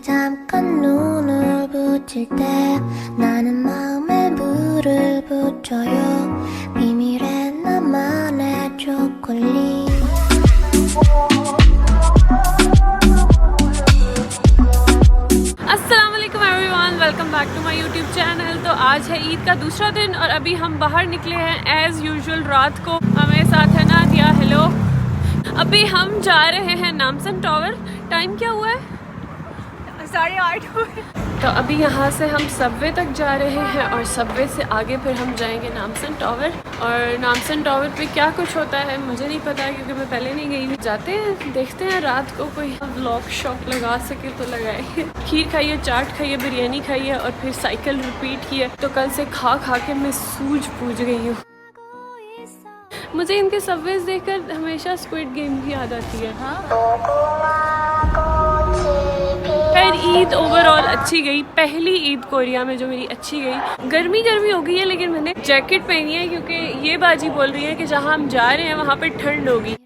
잠깐 눈을 붙일 때 나는 마음에 물을 붙여요 비밀의 나만의 초콜릿 अस्सलाम वालेकुम everyone, welcome back to my YouTube channel. तो आज है ईद का दूसरा दिन और अभी हम बाहर निकले हैं एज़ यूजुअल। रात को हमें साथ है नादिया। हेलो। अभी हम जा रहे हैं नामसन टावर। टाइम क्या हुआ है? 8:30 हुए। तो अभी यहाँ से हम सबवे तक जा रहे हैं और सबवे से आगे फिर हम जाएंगे नामसन टावर। और नामसन टावर पे क्या कुछ होता है मुझे नहीं पता क्योंकि मैं पहले नहीं गई। जाते हैं, देखते हैं रात को कोई व्लॉग शॉप लगा सके तो लगाएंगे। खीर खाइए, चाट खाइए, बिरयानी खाइए और फिर साइकिल रिपीट किए। तो कल से खा खा के मैं सूझ बूझ गई हूँ। मुझे इनके सबवेज देखकर हमेशा स्क्विड गेम की याद आती है। खैर ईद ओवरऑल अच्छी गई। पहली ईद कोरिया में जो मेरी अच्छी गई। गर्मी हो गई है लेकिन मैंने जैकेट पहनी है क्योंकि ये बाजी बोल रही है कि जहाँ हम जा रहे हैं वहाँ पे ठंड होगी।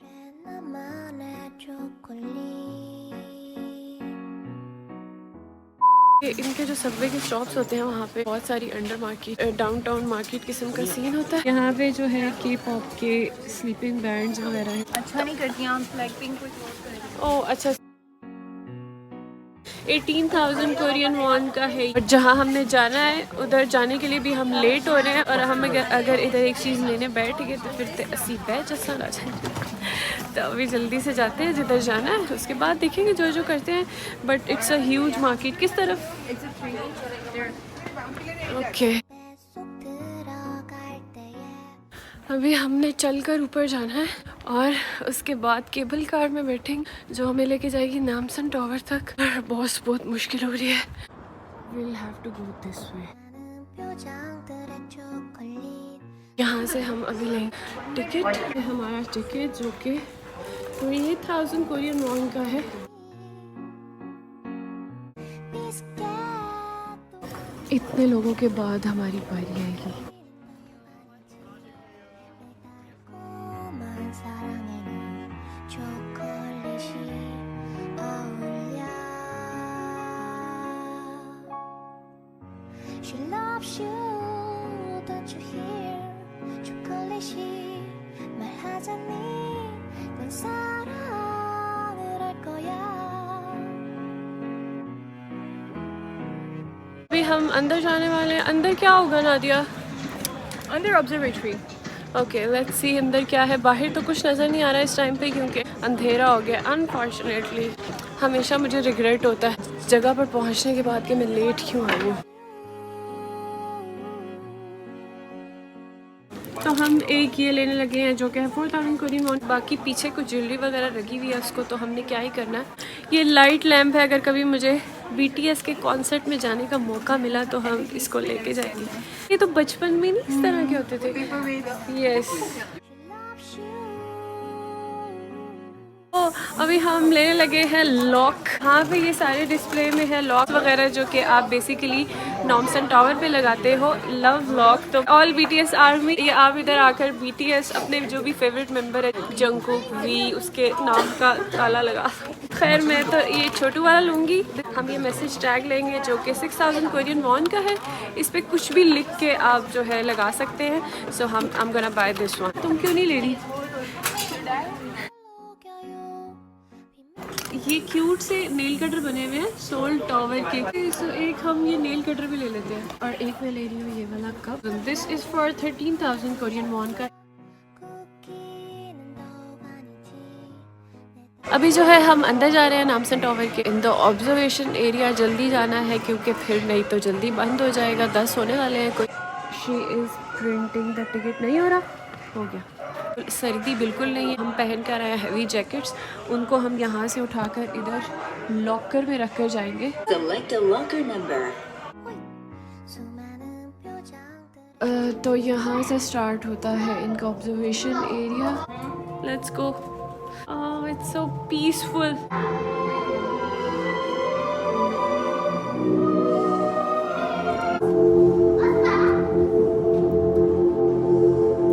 इनके जो सबवे के स्टॉप्स होते हैं वहाँ पे बहुत सारी अंडर मार्केट, डाउनटाउन मार्केट किस्म का सीन होता है। यहाँ पे जो है के पॉप के स्लीपिंग बैंड्स वगैरह हैं। अच्छा नहीं करती हैं ब्लैकपिंक कुछ। ओह अच्छा। 18,000 कोरियन वॉन का है। और जहाँ हमने जाना है उधर जाने के लिए भी हम लेट हो रहे हैं और हम अगर इधर एक चीज़ लेने बैठ गए तो फिर असी बैच आ जाएंगे। तो अभी जल्दी से जाते हैं जिधर जाना है, उसके बाद देखेंगे जो जो करते हैं। But it's a huge market. किस तरफ? ओके। अभी हमने चलकर ऊपर जाना है और उसके बाद केबल कार में बैठेंगे जो हमें लेके जाएगी नामसन टावर तक। और बहुत मुश्किल हो रही है। We'll have to go this way. यहाँ से हम अभी लेंगे टिकट। हमारा टिकट जो कि 28,000 कोरियन वॉन का है। इतने लोगों के बाद हमारी बारी आएगी। She loves you, don't you hear? 초콜릿이 말하자니 넌 사랑을 할 거야. अभी हम अंदर जाने वाले हैं। अंदर क्या होगा नादिया? अंदर ऑब्जर्वेटरी। ओके लेट्स सी अंदर क्या है। बाहर तो कुछ नज़र नहीं आ रहा है इस टाइम पे क्योंकि अंधेरा हो गया। अनफॉर्चुनेटली हमेशा मुझे रिग्रेट होता है जगह पर पहुंचने के बाद कि मैं लेट क्यों आई हूँ। तो हम एक ये लेने लगे हैं जो कि है 4,000 कोरियन वॉन। बाकी पीछे कुछ ज्वेलरी वगैरह लगी हुई है उसको तो हमने क्या ही करना है। ये लाइट लैम्प है। अगर कभी मुझे BTS के कॉन्सर्ट में जाने का मौका मिला तो हम इसको लेके जाएंगे। ये तो बचपन में नहीं इस तरह के होते थे। यस। तो अभी हम लेने लगे हैं लॉक। हाँ पे ये सारे डिस्प्ले में है लॉक वगैरह जो कि आप बेसिकली नामसन टावर पे लगाते हो। Love lock. तो ऑल BTS आर्मी, ये आप इधर आकर BTS अपने जो भी फेवरेट मेंबर है जंगकुक, वी, उसके नाम का ताला लगा। खैर मैं तो ये छोटू वाला लूँगी। हम ये मैसेज टैग लेंगे जो कि 6,000 कोरियन वॉन का है। इस पर कुछ भी लिख के आप जो है लगा सकते हैं। सो हम I'm gonna buy this one। तुम क्यों नहीं ले रही? ये क्यूट से नेल कटर बने हुए हैं सोल टावर के। सो एक हम ये नेल कटर भी ले लेते हैं। और एक मैं ले रही हूँ ये वाला cup. This is for 13,000 Korean von का। अभी जो है हम अंदर जा रहे हैं नामसन टावर के। इन द ऑब्जर्वेशन एरिया जल्दी जाना है क्योंकि फिर नहीं तो जल्दी बंद हो जाएगा। 10 होने वाले हैं। कोई she is printing the ticket. नहीं हो रहा? हो गया। सर्दी बिल्कुल नहीं है। हम पहन कर आए हैं हैवी जैकेट्स। उनको हम यहाँ से उठाकर इधर लॉकर में रख कर जाएंगे। तो यहाँ से स्टार्ट होता है इनका observation area. Let's go. It's so peaceful.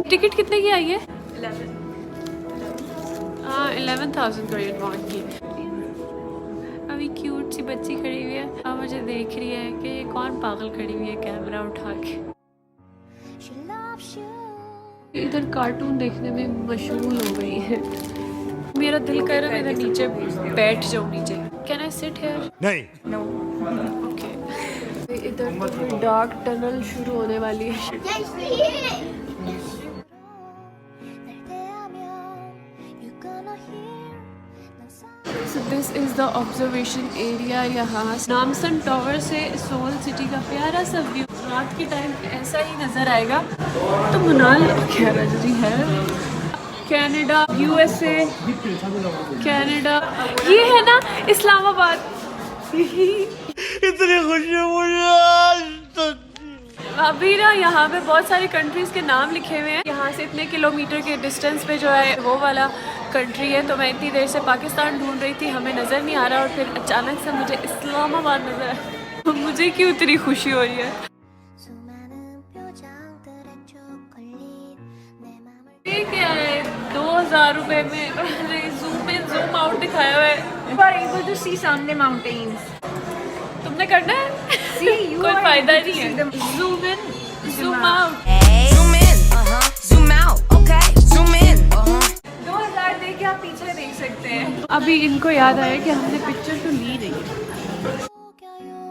Ticket कितने की आई है? 11,000 कोरियन वॉन की। अभी क्यूट सी बच्ची खड़ी हुई है और मुझे देख रही है कि ये कौन पागल खड़ी हुई है कैमरा उठा के। She loves you. इधर कार्टून देखने में मशगूल हो गई है। मेरा दिल कर रहा है मैं इधर नीचे बैठ जाऊँ नीचे। Can I sit here? नहीं। नो। ओके। इधर तो डार्क टनल शुरू होने वाली है। So this is the observation area। यहाँ नामसन टावर से सोल सिटी का प्यारा सा व्यू रात के टाइम ऐसा ही नजर आएगा। तो मनाल रही है कनाडा, यूएसए, कनाडा, ये है ना इस्लामाबाद। इतनी खुशी मुझे अभी ना यहाँ पे बहुत सारी कंट्रीज के नाम लिखे हुए हैं। यहाँ से इतने किलोमीटर के डिस्टेंस पे जो है वो वाला कंट्री है। तो मैं इतनी देर से पाकिस्तान ढूंढ रही थी, हमें नज़र नहीं आ रहा और फिर अचानक से मुझे इस्लामाबाद नजर आया। तो मुझे क्यों इतनी खुशी हो रही है। 수많은 표정들에 초콜릿 내 맘을 ये क्या है 2000 रुपए में जूम इन जूम आउट दिखाया हुआ है। You are able to see Samne mountains. तुमने करना है? See, you कोई are फायदा able to नहीं see है। them. Zoom in zoom out. Out. Zoom in, zoom out, okay? Zoom in, 2000 दे के आप पीछे देख सकते हैं। अभी इनको याद आया कि हमने पिक्चर तो ली नहीं है। 속여요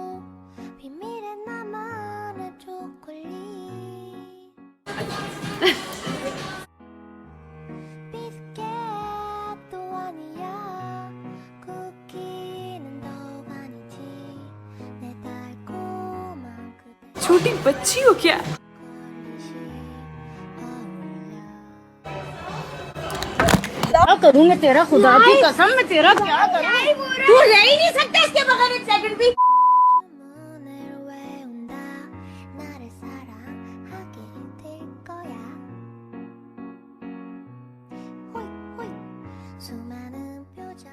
비밀의 나만의 초콜릿 비스켓도 아니야 쿠키는 더욱 아니지 내 달콤한 그대 छोटी बच्ची हो क्या? 초콜릿이 어울려 क्या करूँ मैं तेरा खुदा की कसम, मैं तेरा क्या करूँ? तू रह ही नहीं सकता इसके बगैर एक सेकंड भी। 주문을 외운다 나를 사랑하게 될 거야 호이 호이 수많은 표정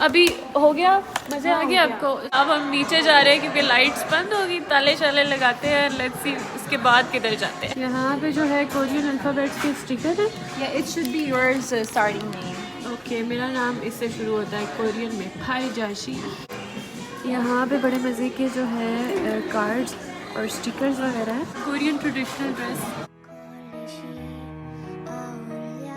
अभी हो गया, मजे आ गए आपको। अब हम नीचे जा रहे हैं क्योंकि लाइट्स बंद होगी, ताले शाले लगाते हैं। लेट्स सी उसके बाद किधर जाते हैं। यहाँ पे जो है कोरियन अल्फाबेट्स के स्टिकर है। Yeah, it should be yours starting name. Okay, मेरा नाम इससे शुरू होता है कोरियन में फाई जाशी। यहाँ पे बड़े मज़े के जो है कार्ड्स और स्टिकर्स वगैरह है। Korean traditional dress. 초콜릿이 어울려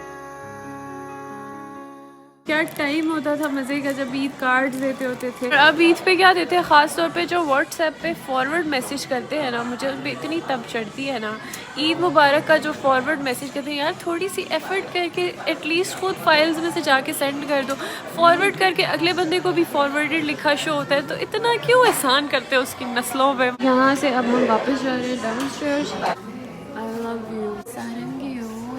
क्या टाइम होता था मज़े का जब ईद कार्ड्स देते होते थे। और अब ईद पे क्या देते हैं, ख़ास तौर पे जो व्हाट्सएप पे फॉरवर्ड मैसेज करते हैं ना, मुझे उन पर इतनी तब चढ़ती है ना। ईद मुबारक का जो फॉरवर्ड मैसेज करते हैं, यार थोड़ी सी एफर्ट करके एटलीस्ट खुद फाइल्स में से जाके सेंड कर दो। फॉरवर्ड करके अगले बंदे को भी फॉरवर्डेड लिखा शो होता है, तो इतना क्यों एहसान करते हैं उसकी नस्लों पे। यहाँ से अब हम वापस जा रहे हैं डाउनस्टेयर्स। आई लव यू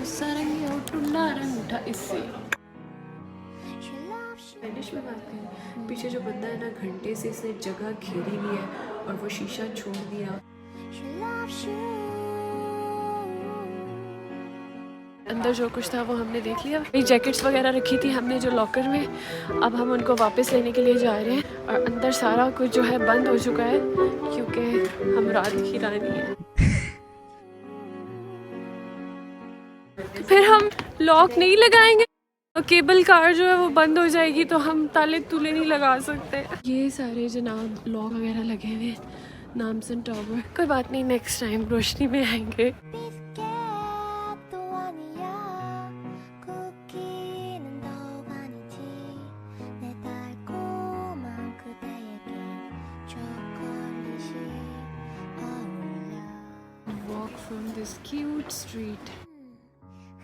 सारंगी हो टुंडा रंग उठा इससे She loves you स्पेनिश में बात करें। पीछे जो बंदा है ना, घंटे से इसने जगह घेरी हुई है और वो शीशा छोड़ दिया। She loves you अंदर जो कुछ था वो हमने देख लिया। ये जैकेट्स वगैरह रखी थी हमने जो लॉकर में, अब हम उनको वापस लेने के लिए जा रहे हैं। और अंदर सारा कुछ जो है बंद हो चुका है क्योंकि हम रात की रानी हैं। फिर हम लॉक नहीं लगाएंगे तो केबल कार जो है वो बंद हो जाएगी, तो हम ताले तुले नहीं लगा सकते। ये सारे जनाब लॉक वगैरह लगे हुए नामसन टावर। कोई बात नहीं, नेक्स्ट टाइम रोशनी में आएंगे। 비스켓도 아니야 쿠키는 더욱 아니지 내 달콤한 그대에게 초콜릿이 어울려 Walk from this cute street.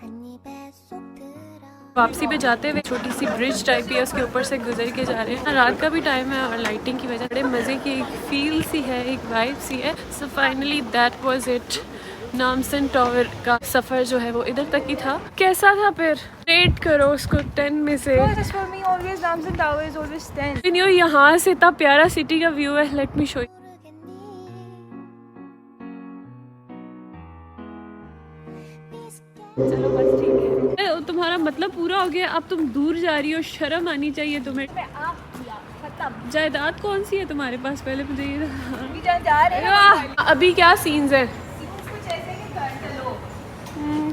한 입에 쏙 들어 वापसी पे जाते हुए छोटी सी ब्रिज टाइप ही है, उसके ऊपर से गुजर के जा रहे हैं। रात का भी टाइम है और लाइटिंग की वजह से बड़े मज़े की एक फील सी है, एक वाइब सी है। So finally that was it. Namsan tower का सफ़र जो है वो इधर तक ही था। कैसा था फिर? रेट करो उसको 10 में से। Just for me, always Namsan Tower is always 10. यहाँ से इतना प्यारा सिटी का व्यू है। Let me show you. 모르겠니 चलो बस ठीक है। तुम्हारा मतलब पूरा हो गया, अब तुम दूर जा रही हो, शर्म आनी चाहिए तुम्हें। खत्म। जायदाद कौन सी है तुम्हारे पास, पहले मुझे ये अभी जहाँ जा रहे हैं अभी क्या सीन्स है? कुछ ऐसे कि घर चलो।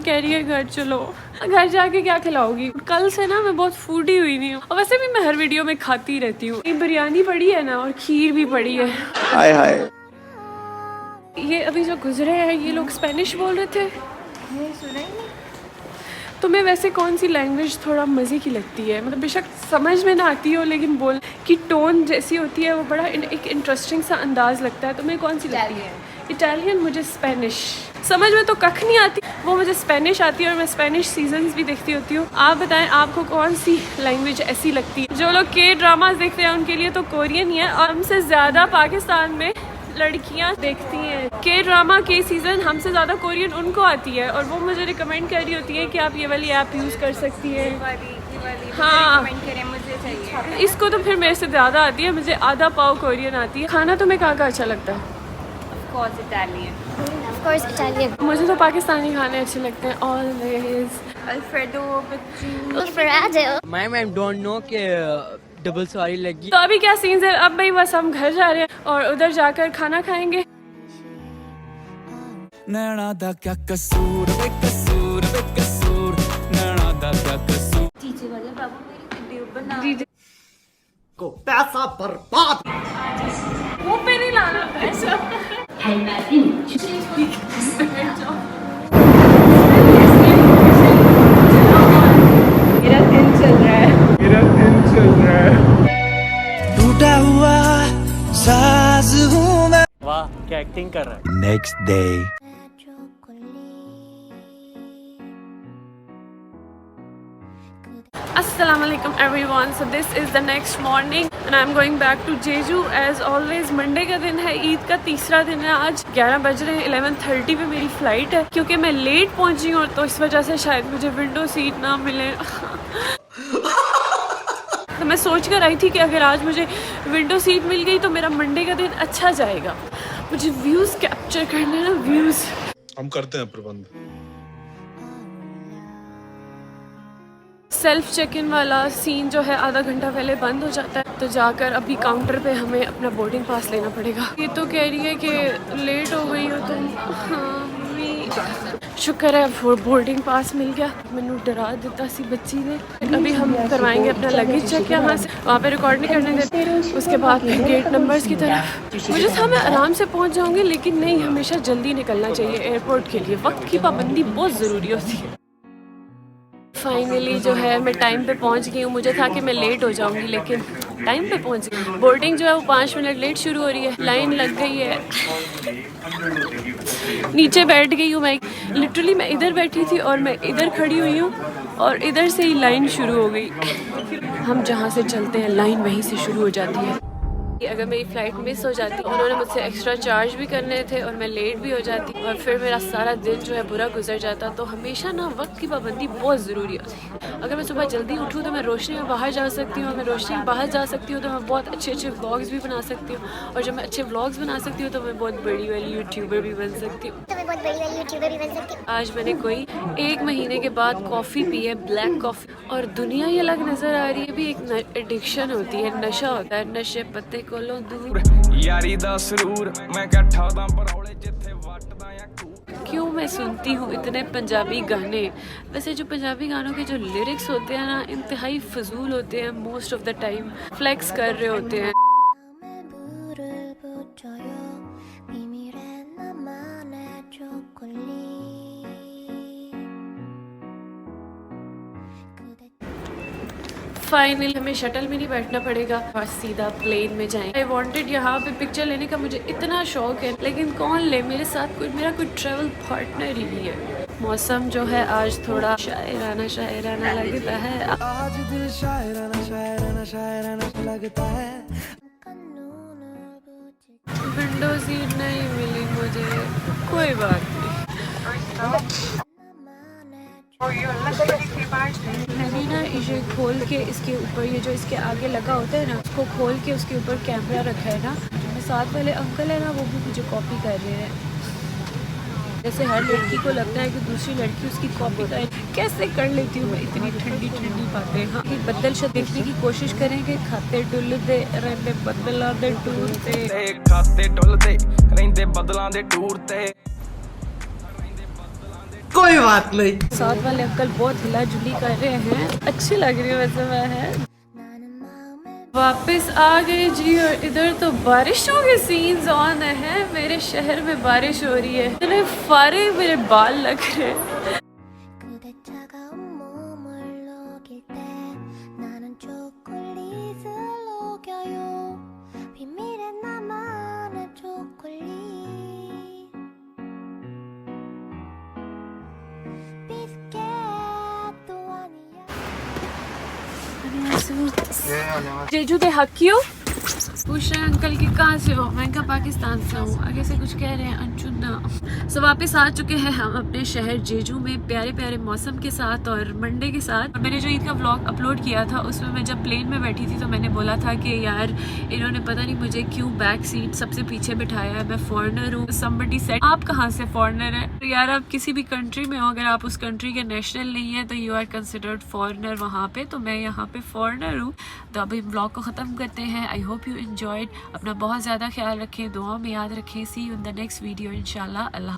कह रही है घर चलो। घर जाके क्या खिलाओगी? कल से ना मैं बहुत फूडी हुई नहीं हूँ, और वैसे भी मैं हर वीडियो में खाती रहती हूँ। बिरयानी पड़ी है ना और खीर भी पड़ी है। हाय हाय। ये अभी जो गुजरे हैं ये लोग स्पेनिश बोल रहे थे। तुम्हें वैसे कौन सी लैंग्वेज थोड़ा मज़े की लगती है? मतलब बेशक समझ में ना आती हो, लेकिन बोल की टोन जैसी होती है वो बड़ा एक इंटरेस्टिंग सा अंदाज लगता है। तुम्हें कौन सी लगती है? इटालियन। मुझे स्पेनिश। समझ में तो कख नहीं आती, वो मुझे स्पेनिश आती है और मैं स्पेनिश सीजन्स भी देखती होती हूँ। आप बताएं आपको कौन सी लैंग्वेज ऐसी लगती है? जो लोग के ड्रामास देखते हैं उनके लिए तो कोरियन ही है, और हमसे ज़्यादा पाकिस्तान में लड़कियां देखती हैं के ड्रामा के सीज़न, हमसे ज़्यादा कोरियन उनको आती है, और वो मुझे रिकमेंड कर रही होती है कि आप ये वाली ऐप यूज़ कर सकती हैं। हाँ, मुझे चाहिए। इसको तो फिर मेरे से ज़्यादा आती है, मुझे आधा पाव कोरियन आती है। खाना तुम्हें कहाँ का अच्छा लगता है? Italian. मुझे तो पाकिस्तानी खाने अच्छे लगते हैं always. Alfredo, Alfredo. Ma'am I don't know कि डबल सॉरी लगी। तो अभी क्या सीन्स है? अब भाई बस हम घर जा रहे हैं और उधर जाकर खाना खाएंगे। नैना दा क्या कसूर, बेकसूर बेकसूर, नैना दा क्या कसूर। चीचे वाले बाबू मेरी वीडियो बना। जी जी। को पैसा बर्बाद। वो पे नहीं लाना पैसा। मेरा दिल चल रहा है। टूटा हुआ साज हूँ मैं। वाह क्या एक्टिंग कर रहा है। Next day Assalamualaikum everyone. So this is the next morning and I'm going back to Jeju as always. Monday का दिन है, ईद का तीसरा दिन है। आज 11 बज रहे हैं, 11:30 पे मेरी फ़्लाइट है। क्योंकि मैं लेट पहुंची हूँ तो इस वजह से शायद मुझे विंडो सीट ना मिले। तो मैं सोच कर आई थी कि अगर आज मुझे विंडो सीट मिल गई तो मेरा मंडे का दिन अच्छा जाएगा। मुझे व्यूज़ कैप्चर करने ना, व्यूज़। हम करते हैं प्रबंध। सेल्फ चेक इन वाला सीन जो है आधा घंटा पहले बंद हो जाता है, तो जाकर अभी काउंटर पे हमें अपना बोर्डिंग पास लेना पड़ेगा। ये तो कह रही है कि लेट हो गई हो तुम। हाँ मम्मी, शुक्र है बोर्डिंग पास मिल गया। मैंने डरा देता सी बच्ची ने। अभी हम करवाएंगे अपना लगेज चेक यहाँ से, वहाँ पे रिकॉर्ड नहीं करने देते। उसके बाद फिर गेट नंबर्स की तरफ। मुझे था मैं आराम से पहुँच जाऊँगी, लेकिन नहीं, हमेशा जल्दी निकलना चाहिए एयरपोर्ट के लिए। वक्त की पाबंदी बहुत ज़रूरी होती है। फाइनली जो है मैं टाइम पे पहुंच गई हूँ। मुझे था कि मैं लेट हो जाऊंगी, लेकिन टाइम पे पहुंच गई। बोर्डिंग जो है वो 5 मिनट लेट शुरू हो रही है। लाइन लग गई है, नीचे बैठ गई हूँ मैं। लिटरली मैं इधर बैठी थी और मैं इधर खड़ी हुई हूँ और इधर से ही लाइन शुरू हो गई। हम जहाँ से चलते हैं लाइन वहीं से शुरू हो जाती है। अगर मेरी फ़्लाइट मिस हो जाती, उन्होंने मुझसे एक्स्ट्रा चार्ज भी करने थे और मैं लेट भी हो जाती और फिर मेरा सारा दिन जो है बुरा गुजर जाता। तो हमेशा ना वक्त की पाबंदी बहुत ज़रूरी होती है। अगर मैं सुबह जल्दी उठूँ तो मैं रोशनी में बाहर जा सकती हूँ। मैं रोशनी में बाहर जा सकती हूँ तो मैं बहुत अच्छे अच्छे व्लॉग्स भी बना सकती हूँ, और जब मैं अच्छे व्लॉग्स बना सकती हूँ तो मैं बहुत बड़ी वाली यूट्यूबर भी बन सकती हूँ। आज मैंने कोई 1 महीने के बाद कॉफ़ी पी है, ब्लैक कॉफ़ी, और दुनिया ही अलग नज़र आ रही है। भी एक एडिक्शन होती है, नशा होता है। नशे पत्ते को लो दूर यारी दा सुरूर मैं कट्ठा दा परौले जिथे वटदा या क्यों मैं सुनती हूँ इतने पंजाबी गाने। वैसे जो पंजाबी गानों के जो लिरिक्स होते हैं ना, इंतहाई फजूल होते हैं। Most of the time flex कर रहे होते हैं। फाइनली हमें शटल में नहीं बैठना पड़ेगा और सीधा प्लेन में जाएंगे। आई वांटेड यहाँ पे पिक्चर लेने का, मुझे इतना शौक है, लेकिन कौन ले? मेरे साथ मेरा कोई ट्रैवल पार्टनर ही नहीं है। मौसम जो है आज थोड़ा शायराना लगता है। आज दिल शायराना शायराना शायराना लगता है। विंडो सीट नहीं मिली मुझे, कोई बात नहीं। मैंने ना इसे खोल के इसके ऊपर, ये जो इसके आगे लगा होता है ना, उसको खोल के उसके ऊपर कैमरा रखा है ना। जो साथ वाले अंकल है ना, वो भी मुझे कॉपी कर रहे हैं। जैसे हर लड़की को लगता है कि दूसरी लड़की उसकी कॉपी करे। कैसे कर लेती हूँ मैं इतनी ठंडी ठंडी बातें। हाँ, कि बदल शब्द देखने की कोशिश करेंगे। खाते डुलदे रहंदे बदलां दे टूर ते, खाते डुलदे रहंदे बदलां दे टूर ते। कोई बात नहीं। साथ वाले अंकल बहुत हिला जुली कर रहे हैं, अच्छी लग रही है वैसे मैं है। वापस आ गए जी और इधर तो बारिशों के सीन्स ऑन है। मेरे शहर में बारिश हो रही है, इतने फारे मेरे बाल लग रहे हैं। जेजू दे हकियो पूछ रहे हैं अंकल कि कहाँ से हो। मैं कहा पाकिस्तान से हूँ। आगे से कुछ कह रहे हैं अनचुना। सो वापस आ चुके हैं हम अपने शहर जेजू में, प्यारे प्यारे मौसम के साथ और मंडे के साथ। और मैंने जो ईद का व्लॉग अपलोड किया था उसमें मैं जब प्लेन में बैठी थी तो मैंने बोला था कि यार इन्होंने पता नहीं मुझे क्यों बैक सीट सबसे पीछे बिठाया है, मैं फॉरेनर हूँ। समबडी सेड आप कहाँ से फॉरेनर है? तो यार आप किसी भी कंट्री में हो, अगर आप उस कंट्री के नेशनल नहीं है तो यू आर कंसिडर्ड फॉरेनर वहाँ पे। तो मैं यहाँ पे फॉरेनर हूँ। तो अभी व्लॉग को ख़त्म करते हैं। I hope you enjoyed. अपना बहुत ज़्यादा ख्याल रखें, दुआ में याद रखें। See you in the next video इंशाल्लाह। अल्लाह।